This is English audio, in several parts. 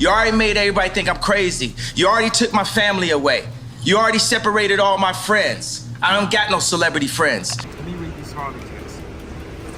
You already made everybody think I'm crazy. You already took my family away. You already separated all my friends. I don't got no celebrity friends. Let me read these Harley tips.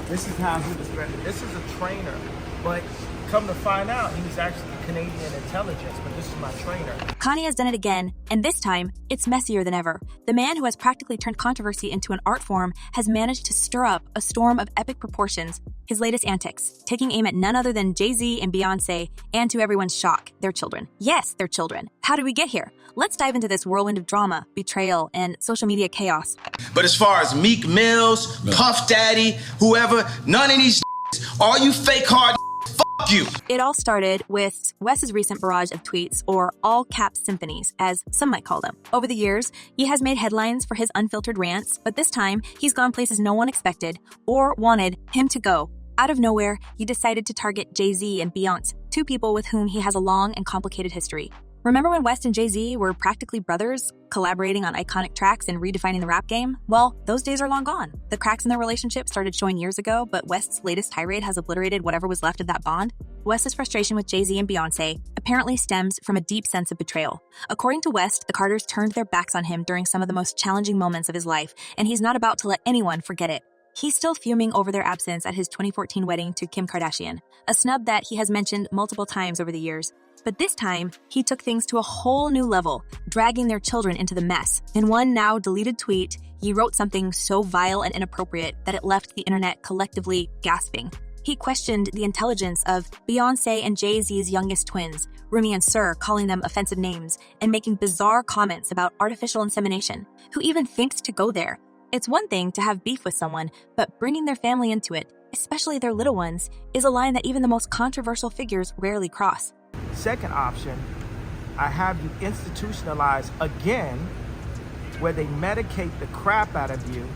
This is how he was written. This is a trainer, but come to find out, he was actually Canadian intelligence, but this is my trainer. Kanye has done it again, and this time, it's messier than ever. The man who has practically turned controversy into an art form has managed to stir up a storm of epic proportions. His latest antics, taking aim at none other than Jay-Z and Beyonce, and to everyone's shock, their children. Yes, their children. How did we get here? Let's dive into this whirlwind of drama, betrayal, and social media chaos. But as far as Meek Mills, Puff Daddy, whoever, none of these all you fake hard fuck you. It all started with West's recent barrage of tweets, or all-cap symphonies, as some might call them. Over the years, he has made headlines for his unfiltered rants, but this time, he's gone places no one expected or wanted him to go. Out of nowhere, he decided to target Jay-Z and Beyonce, two people with whom he has a long and complicated history. Remember when West and Jay-Z were practically brothers, collaborating on iconic tracks and redefining the rap game? Well, those days are long gone. The cracks in their relationship started showing years ago, but West's latest tirade has obliterated whatever was left of that bond. West's frustration with Jay-Z and Beyonce apparently stems from a deep sense of betrayal. According to West, the Carters turned their backs on him during some of the most challenging moments of his life, and he's not about to let anyone forget it. He's still fuming over their absence at his 2014 wedding to Kim Kardashian, a snub that he has mentioned multiple times over the years. But this time, he took things to a whole new level, dragging their children into the mess. In one now deleted tweet, he wrote something so vile and inappropriate that it left the internet collectively gasping. He questioned the intelligence of Beyonce and Jay-Z's youngest twins, Rumi and Sir, calling them offensive names, and making bizarre comments about artificial insemination. Who even thinks to go there? It's one thing to have beef with someone, but bringing their family into it, especially their little ones, is a line that even the most controversial figures rarely cross. Second option, I have you institutionalize again, where they medicate the crap out of you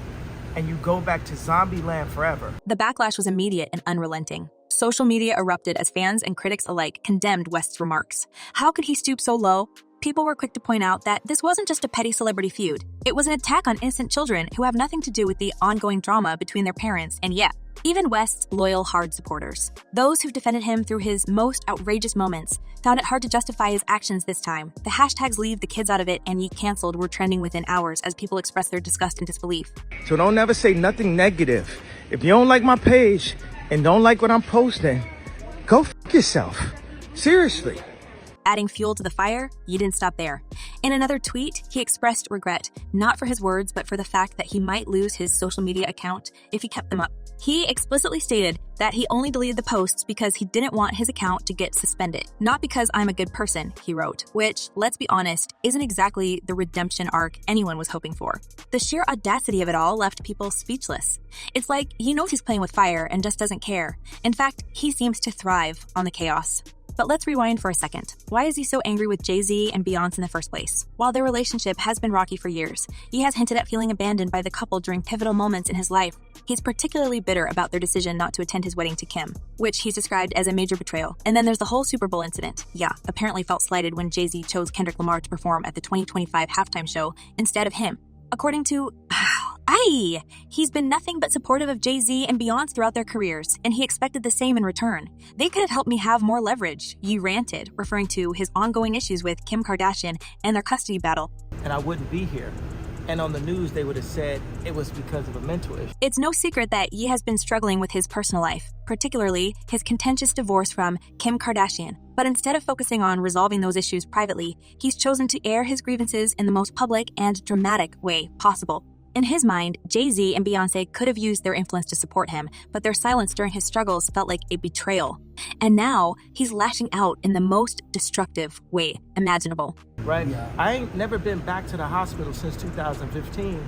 and you go back to zombie land forever. The backlash was immediate and unrelenting. Social media erupted as fans and critics alike condemned West's remarks. How could he stoop so low? People were quick to point out that this wasn't just a petty celebrity feud. It was an attack on innocent children who have nothing to do with the ongoing drama between their parents and, yeah, even West's loyal, hard supporters. Those who've defended him through his most outrageous moments found it hard to justify his actions this time. The hashtags "leave the kids out of it" and "ye canceled" were trending within hours as people expressed their disgust and disbelief. So don't ever say nothing negative. If you don't like my page and don't like what I'm posting, go f*** yourself. Seriously. Adding fuel to the fire, he didn't stop there. In another tweet, he expressed regret, not for his words, but for the fact that he might lose his social media account if he kept them up. He explicitly stated that he only deleted the posts because he didn't want his account to get suspended. Not because I'm a good person, he wrote, which, let's be honest, isn't exactly the redemption arc anyone was hoping for. The sheer audacity of it all left people speechless. It's like he knows he's playing with fire and just doesn't care. In fact, he seems to thrive on the chaos. But let's rewind for a second. Why is he so angry with Jay-Z and Beyonce in the first place? While their relationship has been rocky for years, he has hinted at feeling abandoned by the couple during pivotal moments in his life. He's particularly bitter about their decision not to attend his wedding to Kim, which he's described as a major betrayal. And then there's the whole Super Bowl incident. Yeah, apparently felt slighted when Jay-Z chose Kendrick Lamar to perform at the 2025 halftime show instead of him. According to... he's been nothing but supportive of Jay-Z and Beyonce throughout their careers, and he expected the same in return. They could have helped me have more leverage, Ye ranted, referring to his ongoing issues with Kim Kardashian and their custody battle. And I wouldn't be here. And on the news, they would have said it was because of a mental issue. It's no secret that Ye has been struggling with his personal life, particularly his contentious divorce from Kim Kardashian. But instead of focusing on resolving those issues privately, he's chosen to air his grievances in the most public and dramatic way possible. In his mind, Jay-Z and Beyonce could have used their influence to support him, but their silence during his struggles felt like a betrayal. And now, he's lashing out in the most destructive way imaginable. Right? Yeah. I ain't never been back to the hospital since 2015,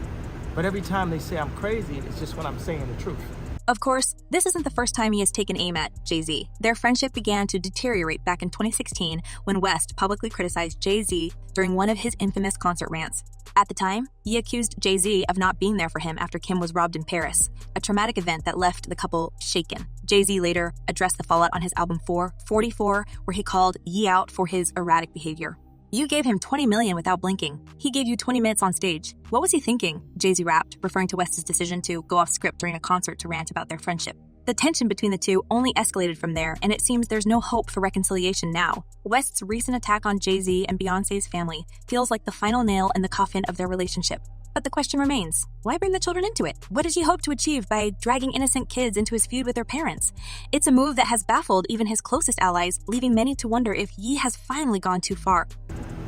but every time they say I'm crazy, it's just when I'm saying the truth. Of course, this isn't the first time he has taken aim at Jay-Z. Their friendship began to deteriorate back in 2016 when West publicly criticized Jay-Z during one of his infamous concert rants. At the time, he accused Jay-Z of not being there for him after Kim was robbed in Paris, a traumatic event that left the couple shaken. Jay-Z later addressed the fallout on his album 44, where he called Ye out for his erratic behavior. You gave him $20 million without blinking. He gave you 20 minutes on stage. What was he thinking? Jay-Z rapped, referring to West's decision to go off script during a concert to rant about their friendship. The tension between the two only escalated from there, and it seems there's no hope for reconciliation now. West's recent attack on Jay-Z and Beyonce's family feels like the final nail in the coffin of their relationship. But the question remains, why bring the children into it? What does he hope to achieve by dragging innocent kids into his feud with their parents? It's a move that has baffled even his closest allies, leaving many to wonder if Ye has finally gone too far.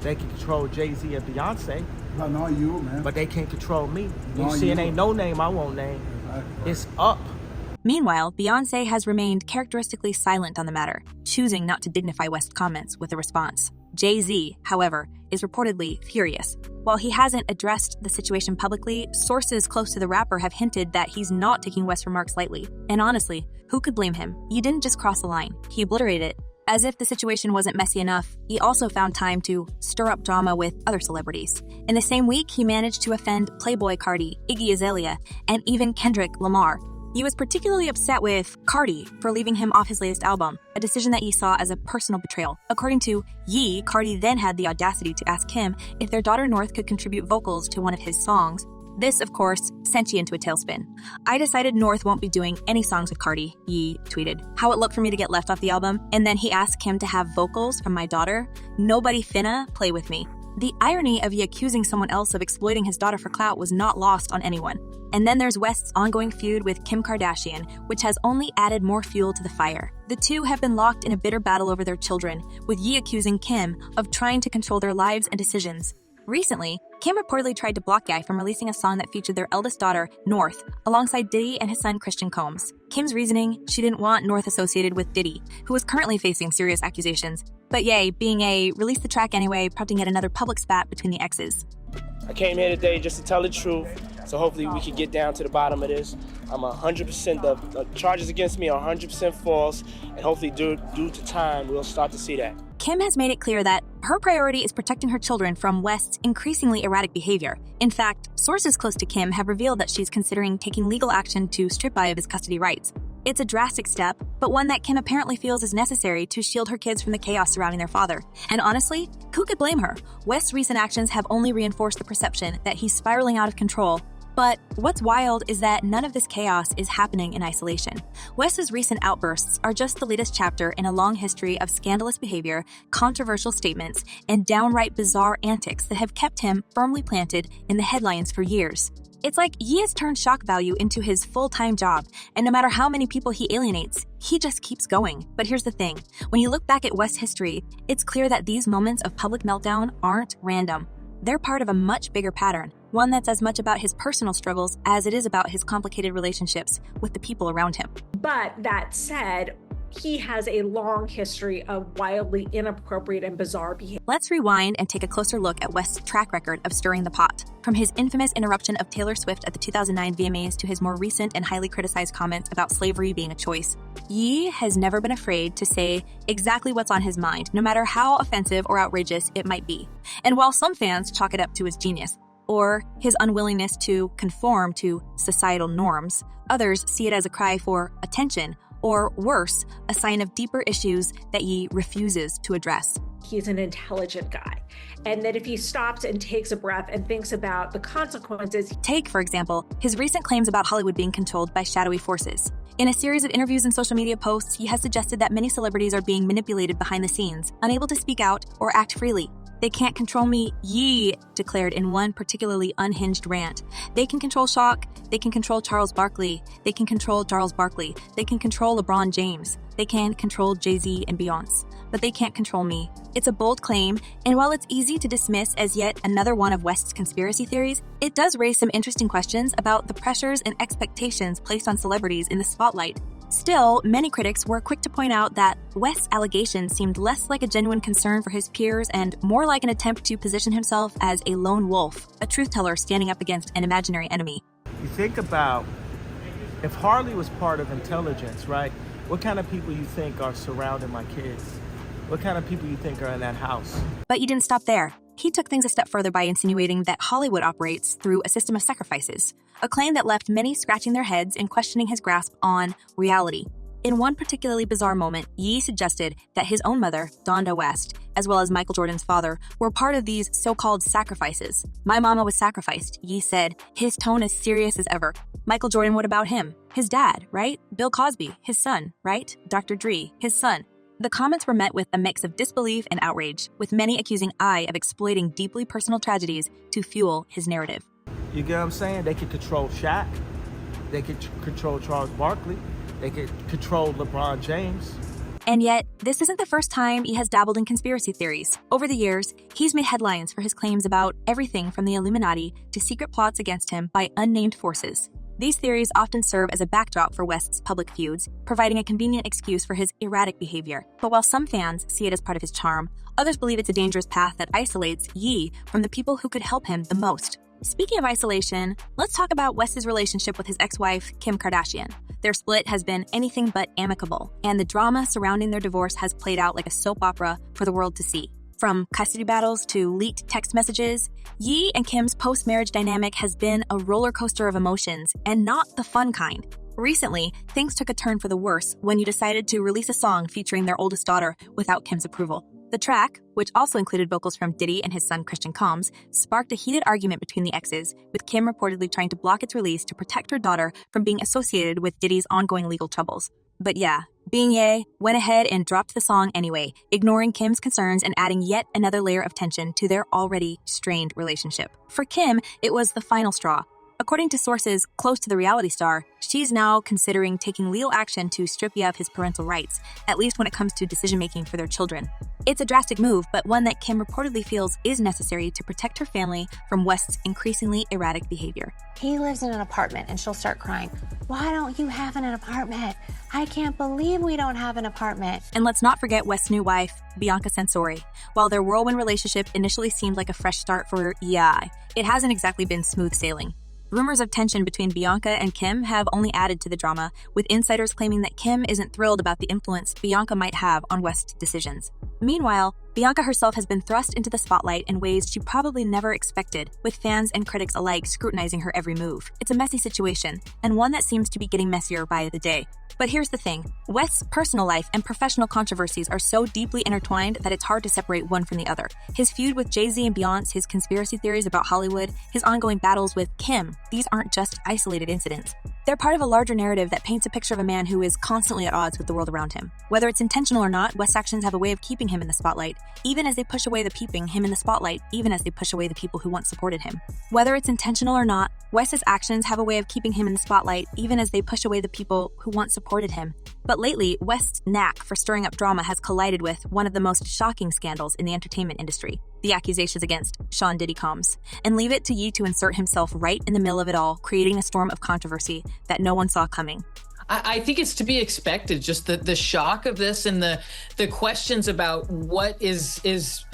They can control Jay-Z and Beyonce, No, you, man. but they can't control me. You No, see, it you. ain't no name I won't name. It's up. Meanwhile, Beyonce has remained characteristically silent on the matter, choosing not to dignify West's comments with a response. Jay-Z, however, is reportedly furious. While he hasn't addressed the situation publicly, sources close to the rapper have hinted that he's not taking West's remarks lightly. And honestly, who could blame him? He didn't just cross the line, he obliterated it. As if the situation wasn't messy enough, he also found time to stir up drama with other celebrities. In the same week, he managed to offend Playboy Cardi, Iggy Azalea, and even Kendrick Lamar. He was particularly upset with Cardi for leaving him off his latest album, a decision that Ye saw as a personal betrayal. According to Ye, Cardi then had the audacity to ask him if their daughter North could contribute vocals to one of his songs. This, of course, sent Ye into a tailspin. "I decided North won't be doing any songs with Cardi," Ye tweeted. "How it looked for me to get left off the album?" And then he asked him to have vocals from my daughter. "Nobody finna play with me." The irony of Ye accusing someone else of exploiting his daughter for clout was not lost on anyone. And then there's West's ongoing feud with Kim Kardashian, which has only added more fuel to the fire. The two have been locked in a bitter battle over their children, with Ye accusing Kim of trying to control their lives and decisions. Recently, Kim reportedly tried to block Ye from releasing a song that featured their eldest daughter, North, alongside Diddy and his son Christian Combs. Kim's reasoning, she didn't want North associated with Diddy, who was currently facing serious accusations. But Ye, being a release the track anyway, prompting yet another public spat between the exes. I came here today just to tell the truth, so hopefully we can get down to the bottom of this. I'm 100%, the charges against me are 100% false, and hopefully due to time, we'll start to see that. Kim has made it clear that her priority is protecting her children from West's increasingly erratic behavior. In fact, sources close to Kim have revealed that she's considering taking legal action to strip Ye of his custody rights. It's a drastic step, but one that Kim apparently feels is necessary to shield her kids from the chaos surrounding their father. And honestly, who could blame her? West's recent actions have only reinforced the perception that he's spiraling out of control. But what's wild is that none of this chaos is happening in isolation. West's recent outbursts are just the latest chapter in a long history of scandalous behavior, controversial statements, and downright bizarre antics that have kept him firmly planted in the headlines for years. It's like Ye has turned shock value into his full-time job, and no matter how many people he alienates, he just keeps going. But here's the thing, when you look back at West's history, it's clear that these moments of public meltdown aren't random. They're part of a much bigger pattern, one that's as much about his personal struggles as it is about his complicated relationships with the people around him. But that said, he has a long history of wildly inappropriate and bizarre behavior. Let's rewind and take a closer look at West's track record of stirring the pot. From his infamous interruption of Taylor Swift at the 2009 VMAs to his more recent and highly criticized comments about slavery being a choice, Ye has never been afraid to say exactly what's on his mind, no matter how offensive or outrageous it might be. And while some fans chalk it up to his genius, or his unwillingness to conform to societal norms, others see it as a cry for attention, or worse, a sign of deeper issues that Ye refuses to address. He's an intelligent guy, and that if he stops and takes a breath and thinks about the consequences. Take, for example, his recent claims about Hollywood being controlled by shadowy forces. In a series of interviews and social media posts, he has suggested that many celebrities are being manipulated behind the scenes, unable to speak out or act freely. "They can't control me," Ye declared in one particularly unhinged rant. "They can control Shock, they can control Charles Barkley, they can control Charles Barkley, they can control LeBron James, they can control Jay-Z and Beyonce, but they can't control me." It's a bold claim, and while it's easy to dismiss as yet another one of West's conspiracy theories, it does raise some interesting questions about the pressures and expectations placed on celebrities in the spotlight. Still, many critics were quick to point out that West's allegations seemed less like a genuine concern for his peers and more like an attempt to position himself as a lone wolf, a truth teller standing up against an imaginary enemy. You think about if Harley was part of intelligence, right? What kind of people you think are surrounding my kids? What kind of people you think are in that house? But you didn't stop there. He took things a step further by insinuating that Hollywood operates through a system of sacrifices, a claim that left many scratching their heads and questioning his grasp on reality. In one particularly bizarre moment, Ye suggested that his own mother, Donda West, as well as Michael Jordan's father, were part of these so-called sacrifices. My mama was sacrificed, Ye said, his tone as serious as ever. Michael Jordan, what about him? His dad, right? Bill Cosby, his son, right? Dr. Dre, his son. The comments were met with a mix of disbelief and outrage, with many accusing I of exploiting deeply personal tragedies to fuel his narrative. You get what I'm saying? They could control Shaq. They could control Charles Barkley. They could control LeBron James. And yet, this isn't the first time he has dabbled in conspiracy theories. Over the years, he's made headlines for his claims about everything from the Illuminati to secret plots against him by unnamed forces. These theories often serve as a backdrop for West's public feuds, providing a convenient excuse for his erratic behavior. But while some fans see it as part of his charm, others believe it's a dangerous path that isolates Ye from the people who could help him the most. Speaking of isolation, let's talk about West's relationship with his ex-wife, Kim Kardashian. Their split has been anything but amicable, and the drama surrounding their divorce has played out like a soap opera for the world to see. From custody battles to leaked text messages, Ye and Kim's post-marriage dynamic has been a roller coaster of emotions, and not the fun kind. Recently, things took a turn for the worse when you decided to release a song featuring their oldest daughter without Kim's approval. The track, which also included vocals from Diddy and his son Christian Combs, sparked a heated argument between the exes, with Kim reportedly trying to block its release to protect her daughter from being associated with Diddy's ongoing legal troubles. But yeah, being Ye went ahead and dropped the song anyway, ignoring Kim's concerns and adding yet another layer of tension to their already strained relationship. For Kim, it was the final straw. According to sources close to the reality star, she's now considering taking legal action to strip Ye of his parental rights, at least when it comes to decision-making for their children. It's a drastic move, but one that Kim reportedly feels is necessary to protect her family from West's increasingly erratic behavior. He lives in an apartment and she'll start crying. Why don't you have an apartment? I can't believe we don't have an apartment. And let's not forget West's new wife, Bianca Censori. While their whirlwind relationship initially seemed like a fresh start for Ye, it hasn't exactly been smooth sailing. Rumors of tension between Bianca and Kim have only added to the drama, with insiders claiming that Kim isn't thrilled about the influence Bianca might have on West's decisions. Meanwhile, Bianca herself has been thrust into the spotlight in ways she probably never expected, with fans and critics alike scrutinizing her every move. It's a messy situation, and one that seems to be getting messier by the day. But here's the thing, West's personal life and professional controversies are so deeply intertwined that it's hard to separate one from the other. His feud with Jay-Z and Beyonce, his conspiracy theories about Hollywood, his ongoing battles with Kim, these aren't just isolated incidents. They're part of a larger narrative that paints a picture of a man who is constantly at odds with the world around him. Whether it's intentional or not, West's actions have a way of keeping him in the spotlight, even as they push away the peeping him in the spotlight, even as they push away the people who once supported him. Whether it's intentional or not, West's actions have a way of keeping him in the spotlight, even as they push away the people who once supported him. But lately, West's knack for stirring up drama has collided with one of the most shocking scandals in the entertainment industry, the accusations against Sean Diddy Combs. And leave it to Ye to insert himself right in the middle of it all, creating a storm of controversy that no one saw coming. I think it's to be expected, just the shock of this and the questions about what is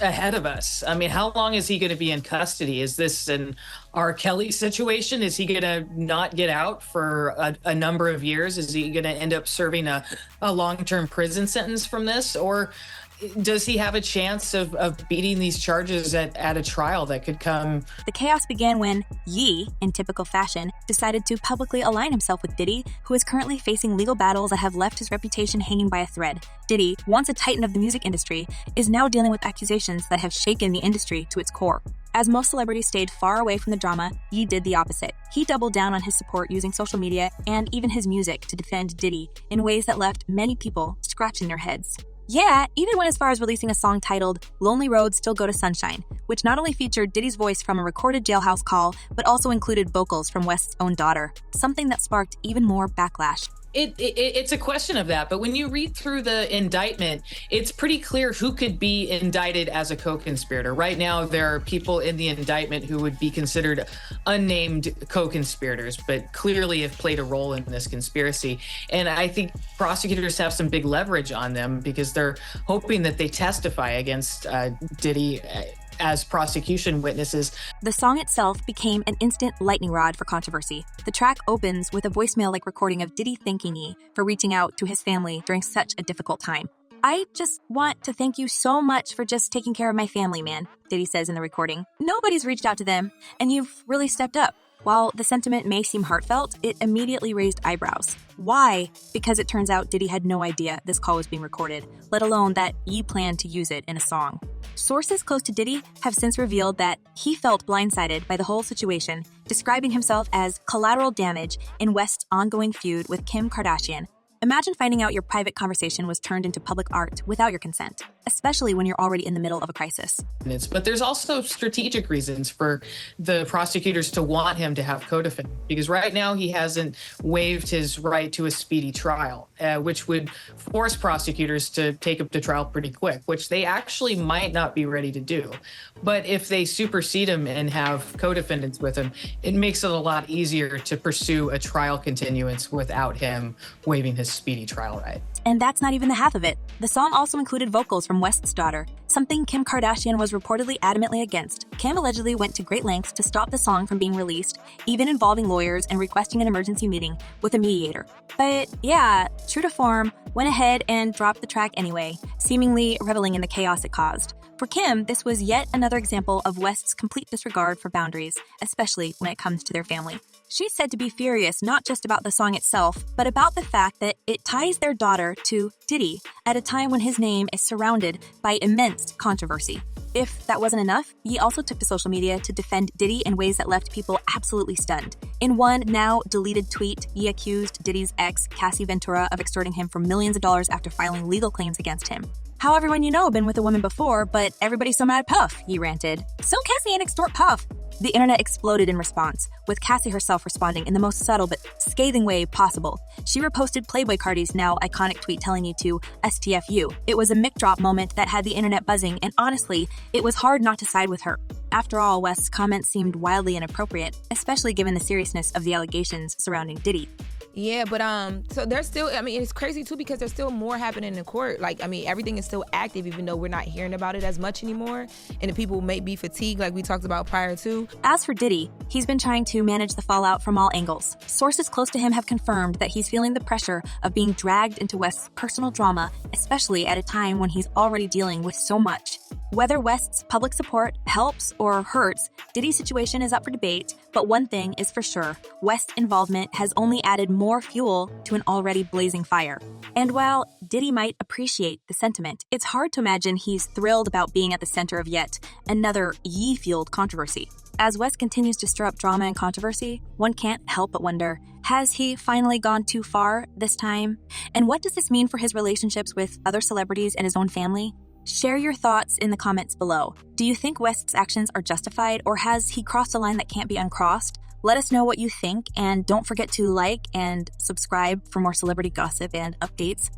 ahead of us. I mean, how long is he going to be in custody? Is this an R. Kelly situation? Is he going to not get out for a number of years? Is he going to end up serving a long-term prison sentence from this? Or does he have a chance of beating these charges at a trial that could come? The chaos began when Ye, in typical fashion, decided to publicly align himself with Diddy, who is currently facing legal battles that have left his reputation hanging by a thread. Diddy, once a titan of the music industry, is now dealing with accusations that have shaken the industry to its core. As most celebrities stayed far away from the drama, Ye did the opposite. He doubled down on his support using social media and even his music to defend Diddy in ways that left many people scratching their heads. Yeah, even went as far as releasing a song titled Lonely Roads Still Go to Sunshine, which not only featured Diddy's voice from a recorded jailhouse call, but also included vocals from West's own daughter, something that sparked even more backlash. It's a question of that, but when you read through the indictment, it's pretty clear who could be indicted as a co-conspirator. Right now, there are people in the indictment who would be considered unnamed co-conspirators, but clearly have played a role in this conspiracy. And I think prosecutors have some big leverage on them because they're hoping that they testify against Diddy as prosecution witnesses. The song itself became an instant lightning rod for controversy. The track opens with a voicemail-like recording of Diddy thanking Ye for reaching out to his family during such a difficult time. "I just want to thank you so much for just taking care of my family, man," Diddy says in the recording. "Nobody's reached out to them, and you've really stepped up. While the sentiment may seem heartfelt, it immediately raised eyebrows. Why? Because it turns out Diddy had no idea this call was being recorded, let alone that he planned to use it in a song. Sources close to Diddy have since revealed that he felt blindsided by the whole situation, describing himself as collateral damage in West's ongoing feud with Kim Kardashian. Imagine finding out your private conversation was turned into public art without your consent, especially when you're already in the middle of a crisis. But there's also strategic reasons for the prosecutors to want him to have co-defendant, because right now he hasn't waived his right to a speedy trial, which would force prosecutors to take him to trial pretty quick, which they actually might not be ready to do. But if they supersede him and have co-defendants with him, it makes it a lot easier to pursue a trial continuance without him waiving his speedy trial right. And that's not even the half of it. The song also included vocals from West's daughter, something Kim Kardashian was reportedly adamantly against. Kim allegedly went to great lengths to stop the song from being released, even involving lawyers and requesting an emergency meeting with a mediator. But yeah, true to form, went ahead and dropped the track anyway, seemingly reveling in the chaos it caused. For Kim, this was yet another example of West's complete disregard for boundaries, especially when it comes to their family. She's said to be furious not just about the song itself, but about the fact that it ties their daughter to Diddy at a time when his name is surrounded by immense controversy. If that wasn't enough, he also took to social media to defend Diddy in ways that left people absolutely stunned. In one now deleted tweet, he accused Diddy's ex, Cassie Ventura, of extorting him for millions of dollars after filing legal claims against him. How everyone you know been with a woman before, but everybody's so mad at Puff, he ranted. So Cassie ain't extort Puff. The internet exploded in response, with Cassie herself responding in the most subtle but scathing way possible. She reposted Playboy Cardi's now iconic tweet telling you to STFU. It was a mic drop moment that had the internet buzzing, and honestly, it was hard not to side with her. After all, West's comments seemed wildly inappropriate, especially given the seriousness of the allegations surrounding Diddy. Yeah, but so there's still, it's crazy too because there's still more happening in court. Everything is still active even though we're not hearing about it as much anymore. And the people may be fatigued like we talked about prior to. As for Diddy, he's been trying to manage the fallout from all angles. Sources close to him have confirmed that he's feeling the pressure of being dragged into West's personal drama, especially at a time when he's already dealing with so much. Whether West's public support helps or hurts, Diddy's situation is up for debate, but one thing is for sure, West's involvement has only added more fuel to an already blazing fire. And while Diddy might appreciate the sentiment, it's hard to imagine he's thrilled about being at the center of yet another Ye-fueled controversy. As West continues to stir up drama and controversy, one can't help but wonder, has he finally gone too far this time? And what does this mean for his relationships with other celebrities and his own family? Share your thoughts in the comments below. Do you think West's actions are justified, or has he crossed a line that can't be uncrossed? Let us know what you think, and don't forget to like and subscribe for more celebrity gossip and updates.